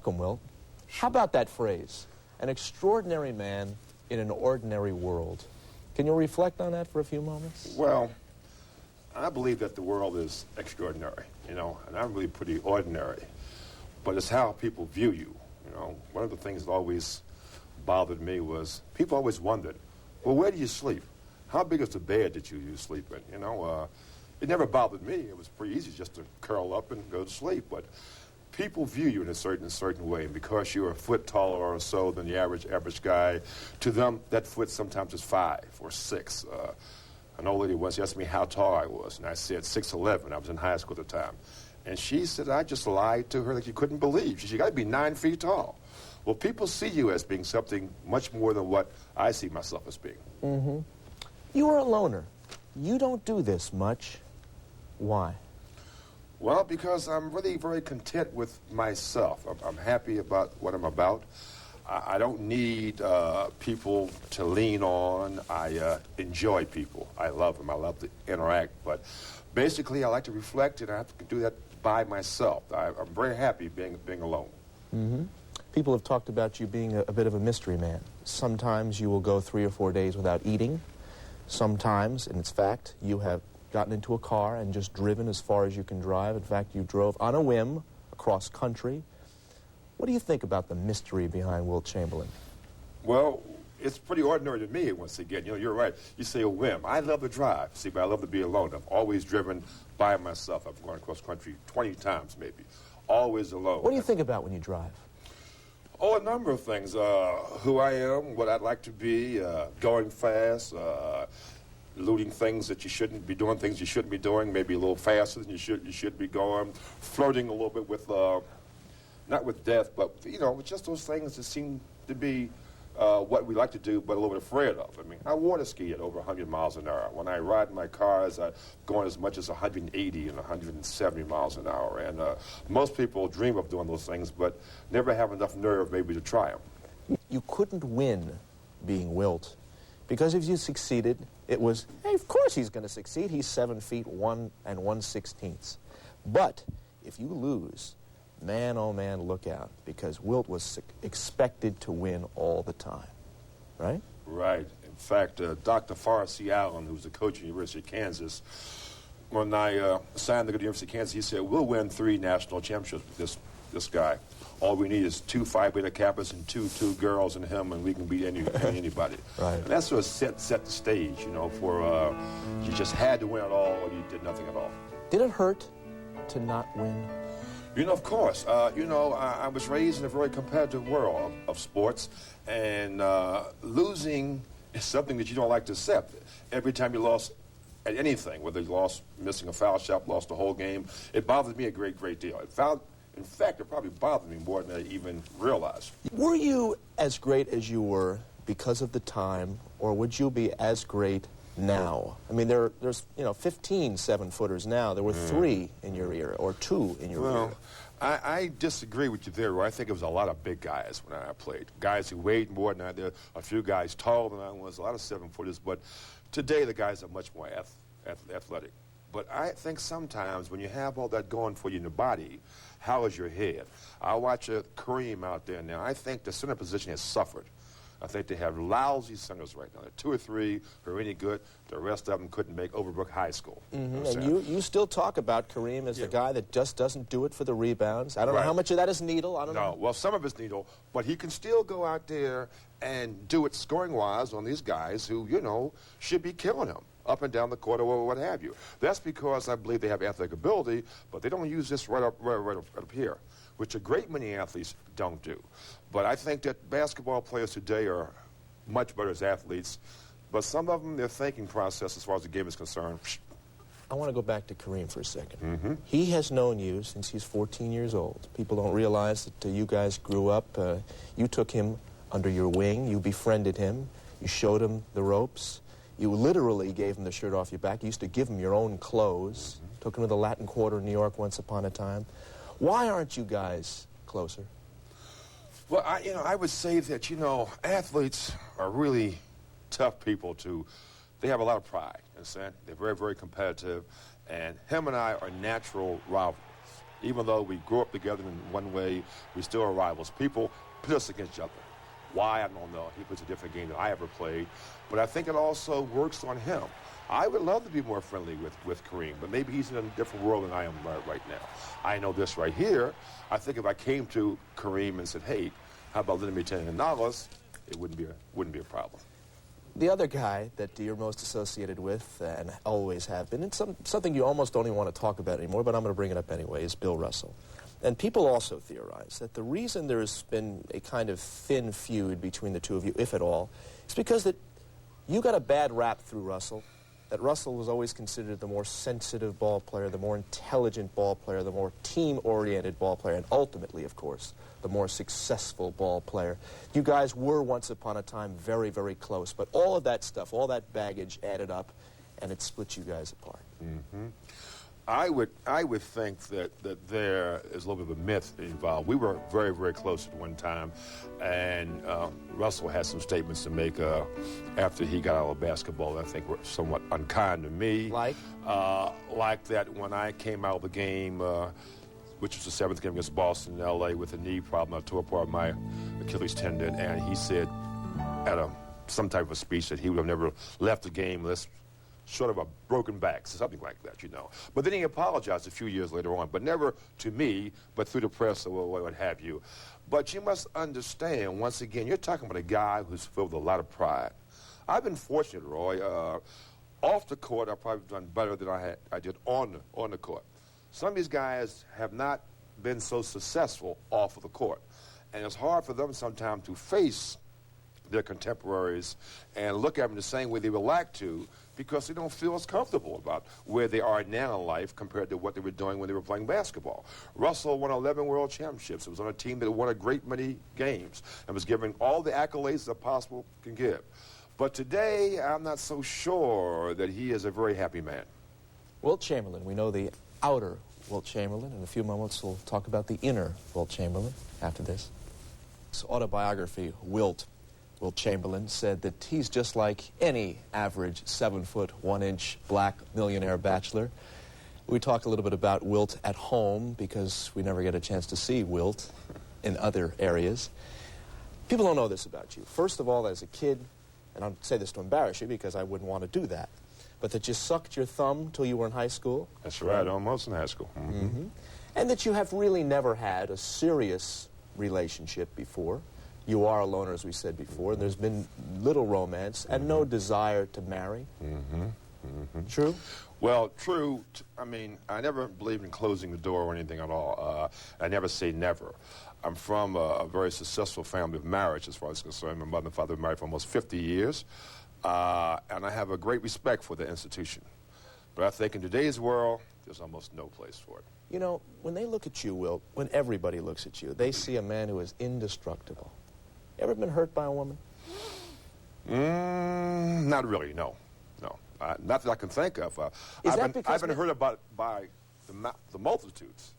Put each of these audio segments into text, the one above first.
Welcome, Wilt. How about that phrase? An extraordinary man in an ordinary world. Can you reflect on that for a few moments? Well, I believe that the world is extraordinary, you know, and I'm really pretty ordinary. But it's how people view you, you know. One of the things that always bothered me was people always wondered, well, where do you sleep? How big is the bed that you sleep in? You know, it never bothered me. It was pretty easy just to curl up and go to sleep. But people view you in a certain way, and because you're a foot taller or so than the average guy, to them that foot sometimes is 5 or 6. An old lady once asked me how tall I was, and I said 6'11". I was in high school at the time, and she said I just lied to her like you couldn't believe. She said, you got to be 9 feet tall. Well, people see you as being something much more than what I see myself as being. Mm-hmm. You are a loner. You don't do this much. Why? Well, because I'm really very content with myself. I'm happy about what I'm about. I don't need people to lean on. I enjoy people. I love them. I love to interact. But basically, I like to reflect, and I have to do that by myself. I'm very happy being alone. Mm-hmm. People have talked about you being a bit of a mystery man. Sometimes you will go 3 or 4 days without eating. Sometimes, and it's fact, you have gotten into a car and just driven as far as you can drive. In fact, you drove on a whim across country. What do you think about the mystery behind Wilt Chamberlain? Well, it's pretty ordinary to me, once again. You know, you're right. You say a whim. I love to drive, see, but I love to be alone. I've always driven by myself. I've gone across country 20 times, maybe. Always alone. What do you think about when you drive? Oh, a number of things. Who I am, what I'd like to be, going fast, looting things that you shouldn't be doing, things you shouldn't be doing, maybe a little faster than you should be going, flirting a little bit with, not with death, but, you know, just those things that seem to be what we like to do, but a little bit afraid of. I mean, I water ski at over 100 miles an hour. When I ride in my cars, I'm going as much as 180 and 170 miles an hour. And most people dream of doing those things, but never have enough nerve maybe to try them. You couldn't win being Wilt, because if you succeeded, it was, hey, of course he's going to succeed. He's 7 feet 1 1/16. But if you lose, man, oh man, look out, because Wilt was expected to win all the time, right? Right. In fact, Dr. Forrest C. Allen, who's the coach at the University of Kansas, when I signed to go to the University of Kansas, he said, we'll win 3 national championships with this guy. All we need is 2 Phi Beta Kappas and two girls and him, and we can beat anybody. Right. And that sort of set the stage, you know, for you just had to win it all or you did nothing at all. Did it hurt to not win? You know, of course. You know, I was raised in a very competitive world of sports, and losing is something that you don't like to accept. Every time you lost at anything, whether you lost missing a foul shot, lost the whole game, it bothered me a great deal. In fact, it probably bothered me more than I even realized. Were you as great as you were because of the time, or would you be as great now? I mean, there's, you know, 15 7-footers now. There were 3 in your era, or 2 in your era. I disagree with you there, Roy. I think it was a lot of big guys when I played. Guys who weighed more than I did. A few guys taller than I was, a lot of 7-footers. But today the guys are much more athletic. But I think sometimes when you have all that going for you in the body, how is your head? I watch Kareem out there now. I think the center position has suffered. I think they have lousy centers right now. There are 2 or 3 who are any good. The rest of them couldn't make Overbrook High School. Mm-hmm. And you still talk about Kareem as the guy that just doesn't do it for the rebounds. I don't know how much of that is needle. I don't know. Well, some of it's needle, but he can still go out there and do it scoring-wise on these guys who, you know, should be killing him up and down the court or what have you. That's because I believe they have athletic ability, but they don't use this right up here, which a great many athletes don't do. But I think that basketball players today are much better as athletes, but some of them, their thinking process as far as the game is concerned. I want to go back to Kareem for a second. Mm-hmm. He has known you since he's 14 years old. People don't realize that you guys grew up. You took him under your wing. You befriended him. You showed him the ropes. You literally gave him the shirt off your back. You used to give him your own clothes. Mm-hmm. Took him to the Latin Quarter in New York once upon a time. Why aren't you guys closer? Well, I would say that, you know, athletes are really tough people they have a lot of pride, you understand? They're very, very competitive, and him and I are natural rivals. Even though we grew up together in one way, we still are rivals. People pit us against each other. Why, I don't know. He plays a different game than I ever played. But I think it also works on him. I would love to be more friendly with Kareem, but maybe he's in a different world than I am right now. I know this right here. I think if I came to Kareem and said, hey, how about lending me $10 million, it wouldn't be a problem. The other guy that you're most associated with, and always have been, and something you almost don't even want to talk about anymore, but I'm going to bring it up anyway, is Bill Russell. And people also theorize that the reason there's been a kind of thin feud between the two of you, if at all, is because that you got a bad rap through Russell, that Russell was always considered the more sensitive ball player, the more intelligent ball player, the more team-oriented ball player, and ultimately, of course, the more successful ball player. You guys were once upon a time very, very close, but all of that stuff, all that baggage added up, and it split you guys apart. Mm-hmm. I would think that there is a little bit of a myth involved. We were very, very close at one time, and Russell had some statements to make after he got out of basketball that I think were somewhat unkind to me. Like? Like that when I came out of the game, which was the 7th game against Boston in L.A. with a knee problem, I tore apart my Achilles tendon, and he said at some type of a speech that he would have never left the game unless sort of a broken back, something like that, you know. But then he apologized a few years later on, but never to me, but through the press or what have you. But you must understand, once again, you're talking about a guy who's filled with a lot of pride. I've been fortunate, Roy. Off the court, I've probably done better than I did on the court. Some of these guys have not been so successful off of the court. And it's hard for them sometimes to face their contemporaries and look at them the same way they would like to, because they don't feel as comfortable about where they are now in life compared to what they were doing when they were playing basketball. Russell won 11 world championships. It was on a team that won a great many games and was given all the accolades that possible can give. But today, I'm not so sure that he is a very happy man. Wilt Chamberlain, we know the outer Wilt Chamberlain. In a few moments, we'll talk about the inner Wilt Chamberlain after this. His autobiography, Wilt Chamberlain, said that he's just like any average 7-foot, 1-inch black millionaire bachelor. We talk a little bit about Wilt at home because we never get a chance to see Wilt in other areas. People don't know this about you. First of all, as a kid, and I don't say this to embarrass you because I wouldn't want to do that, but that you sucked your thumb till you were in high school. That's right, almost in high school. Mm-hmm. Mm-hmm. And that you have really never had a serious relationship before. You are a loner, as we said before, and there's been little romance and no desire to marry. Mm-hmm. Mm-hmm. True? Well, true. I mean, I never believed in closing the door or anything at all. I never say never. I'm from a very successful family of marriage, as far as concerned. My mother and father were married for almost 50 years, and I have a great respect for the institution. But I think in today's world, there's almost no place for it. You know, when they look at you, Wilt, when everybody looks at you, they see a man who is indestructible. Ever been hurt by a woman? Not really, no. Not that I can think of. I've been hurt by the multitudes,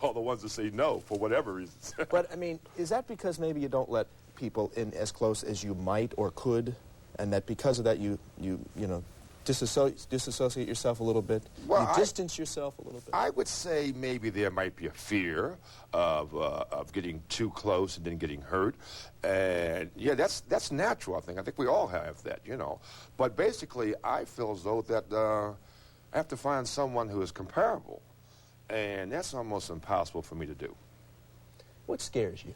all the ones that say no for whatever reasons. But, I mean, is that because maybe you don't let people in as close as you might or could, and that because of that you know, disassociate yourself a little bit? Well, you distance yourself a little bit? I would say maybe there might be a fear of getting too close and then getting hurt. And, yeah, that's natural, I think. I think we all have that, you know. But basically, I feel as though that I have to find someone who is comparable. And that's almost impossible for me to do. What scares you?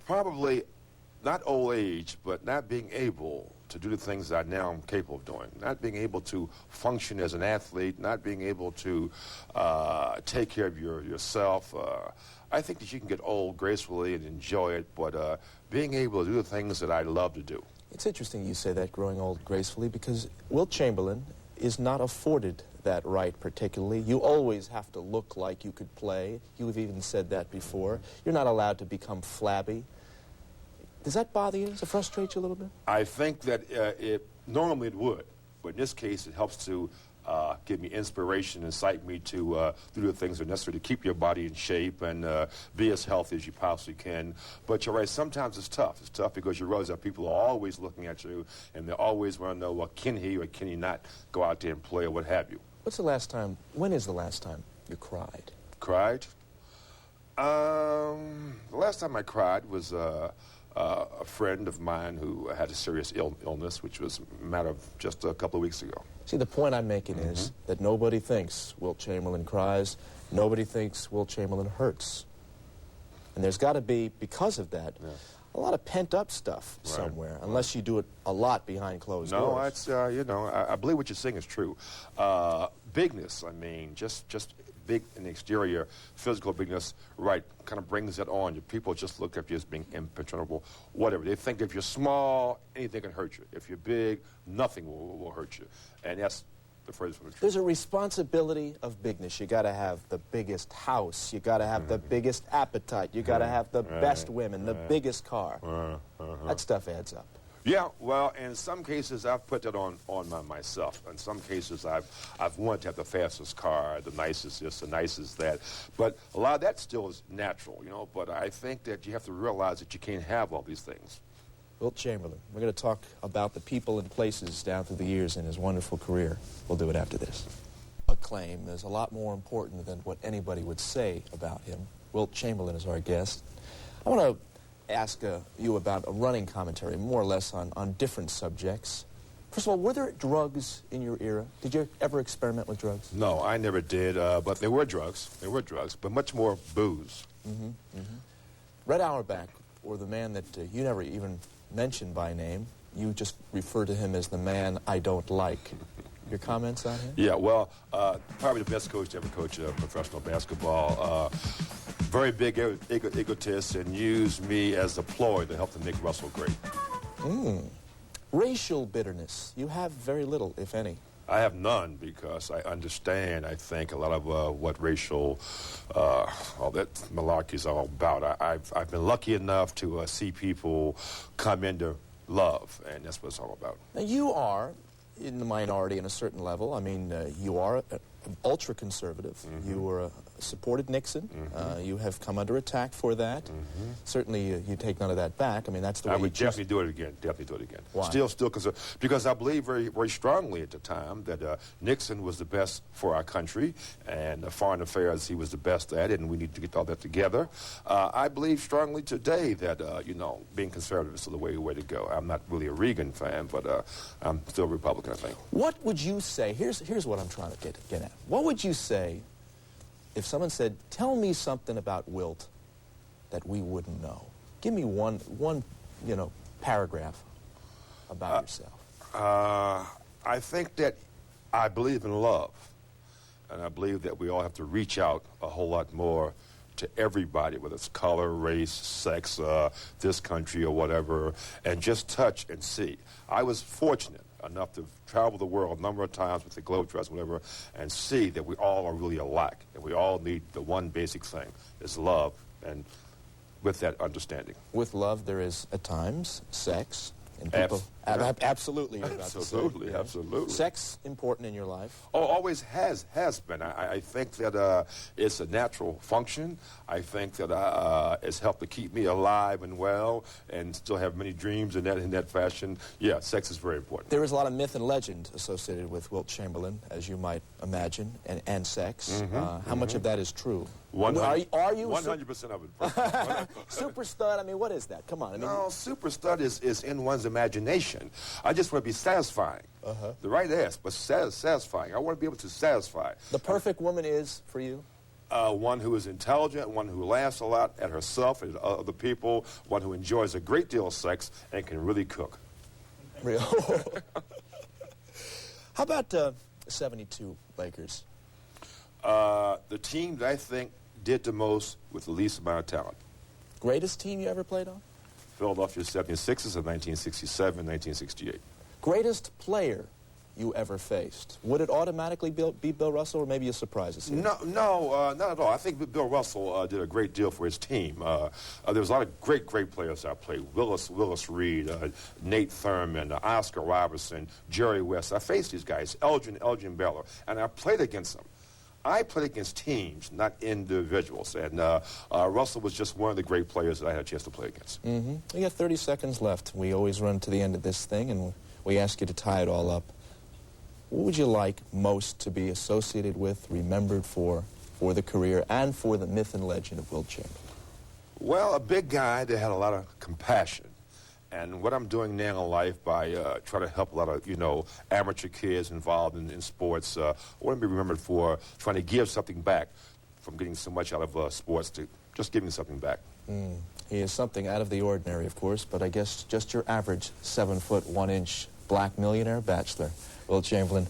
Probably not old age, but not being able to do the things that I now am capable of doing. Not being able to function as an athlete, not being able to take care of yourself. I think that you can get old gracefully and enjoy it, but being able to do the things that I love to do. It's interesting you say that, growing old gracefully, because Wilt Chamberlain is not afforded that right particularly. You always have to look like you could play. You've even said that before. You're not allowed to become flabby. Does that bother you? Does it frustrate you a little bit? I think that normally it would, but in this case it helps to give me inspiration, incite me to do the things that are necessary to keep your body in shape and be as healthy as you possibly can. But you're right, sometimes it's tough. It's tough because you realize that people are always looking at you and they always want to know, well, can he or can he not go out there and play or what have you. When is the last time you cried? Cried? The last time I cried was a friend of mine who had a serious illness, which was a matter of just a couple of weeks ago. See, the point I'm making is that nobody thinks Wilt Chamberlain cries. Nobody thinks Wilt Chamberlain hurts. And there's got to be, because of that, a lot of pent-up stuff somewhere, unless you do it a lot behind closed doors. No, it's, you know, I believe what you're saying is true. Bigness, I mean, just big in the exterior, physical bigness, right, kind of brings that on. People just look at you as being impenetrable, whatever. They think if you're small, anything can hurt you. If you're big, nothing will hurt you. And that's the phrase from the truth. There's a responsibility of bigness. You got to have the biggest house. You got to have the biggest appetite. You got to have the best women, the biggest car. That stuff adds up. Yeah, well, in some cases, I've put that on myself. In some cases, I've wanted to have the fastest car, the nicest this, the nicest that. But a lot of that still is natural, you know. But I think that you have to realize that you can't have all these things. Wilt Chamberlain. We're going to talk about the people and places down through the years in his wonderful career. We'll do it after this. Acclaim is a lot more important than what anybody would say about him. Wilt Chamberlain is our guest. I want to ask you about a running commentary, more or less on different subjects. First of all, were there drugs in your era? Did you ever experiment with drugs? No, I never did, but there were drugs. There were drugs, but much more booze. Red Auerbach, or the man that you never even mentioned by name, you just refer to him as the man I don't like. Your comments on him? Yeah, well, probably the best coach to ever coach professional basketball. Very big egotist, and used me as a ploy to help to make Russell great. Racial bitterness. You have very little, if any. I have none, because I understand, I think, a lot of what racial, all that malarkey is all about. I've been lucky enough to see people come into love, and that's what it's all about. Now, you are in the minority in a certain level. I mean, you are ultra-conservative. You supported Nixon. You have come under attack for that. Certainly, you take none of that back. I mean, that's the way I would definitely do it again. Definitely do it again. Why? Still conservative, because I believe very, very strongly at the time that Nixon was the best for our country, and foreign affairs he was the best at it, and we need to get all that together. I believe strongly today that you know, being conservative is still the way to go. I'm not really a Reagan fan, but I'm still a Republican, I think. What would you say? Here's what I'm trying to get at. What would you say if someone said, "Tell me something about Wilt that we wouldn't know"? Give me one you know, paragraph about yourself. I think that I believe in love, and I believe that we all have to reach out a whole lot more to everybody, whether it's color, race, sex, this country or whatever, and just touch and see. I was fortunate enough to travel the world a number of times with the Globetrotters, whatever, and see that we all are really alike, and we all need the one basic thing, is love, and with that understanding. With love, there is, at times, sex. And people, absolutely, you're about to say. Absolutely, absolutely. Sex important in your life? Oh, always has been. I think that it's a natural function. I think that it's helped to keep me alive and well, and still have many dreams in that fashion. Yeah, sex is very important. There is a lot of myth and legend associated with Wilt Chamberlain, as you might imagine, and sex. How much of that is true? Are you 100% of it. Super stud? I mean, what is that? Come on. I mean, no, super stud is in one's imagination. I just want to be satisfying. The right ass, but satisfying. I want to be able to satisfy. The perfect woman is, for you? One who is intelligent, one who laughs a lot at herself and other people, one who enjoys a great deal of sex and can really cook. Real. How about the 72 Lakers? The team that I think did the most with the least amount of talent. Greatest team you ever played on? Philadelphia 76ers of 1967, 1968. Greatest player you ever faced? Would it automatically be Bill Russell, or maybe a surprise to see? No, not at all. I think Bill Russell did a great deal for his team. There was a lot of great players I played. Willis Reed, Nate Thurman, Oscar Robertson, Jerry West. I faced these guys, Elgin Baylor, and I played against them. I played against teams, not individuals, and Russell was just one of the great players that I had a chance to play against. We got 30 seconds left. We always run to the end of this thing, and we ask you to tie it all up. what would you like most to be associated with, remembered for the career, and for the myth and legend of Wilt Chamberlain? Well, a big guy that had a lot of compassion. And what I'm doing now in life by trying to help a lot of, amateur kids involved in sports, I want to be remembered for trying to give something back from getting so much out of sports to just giving something back. He is something out of the ordinary, of course, but I guess just your average 7 foot 1 inch black millionaire bachelor, Wilt Chamberlain.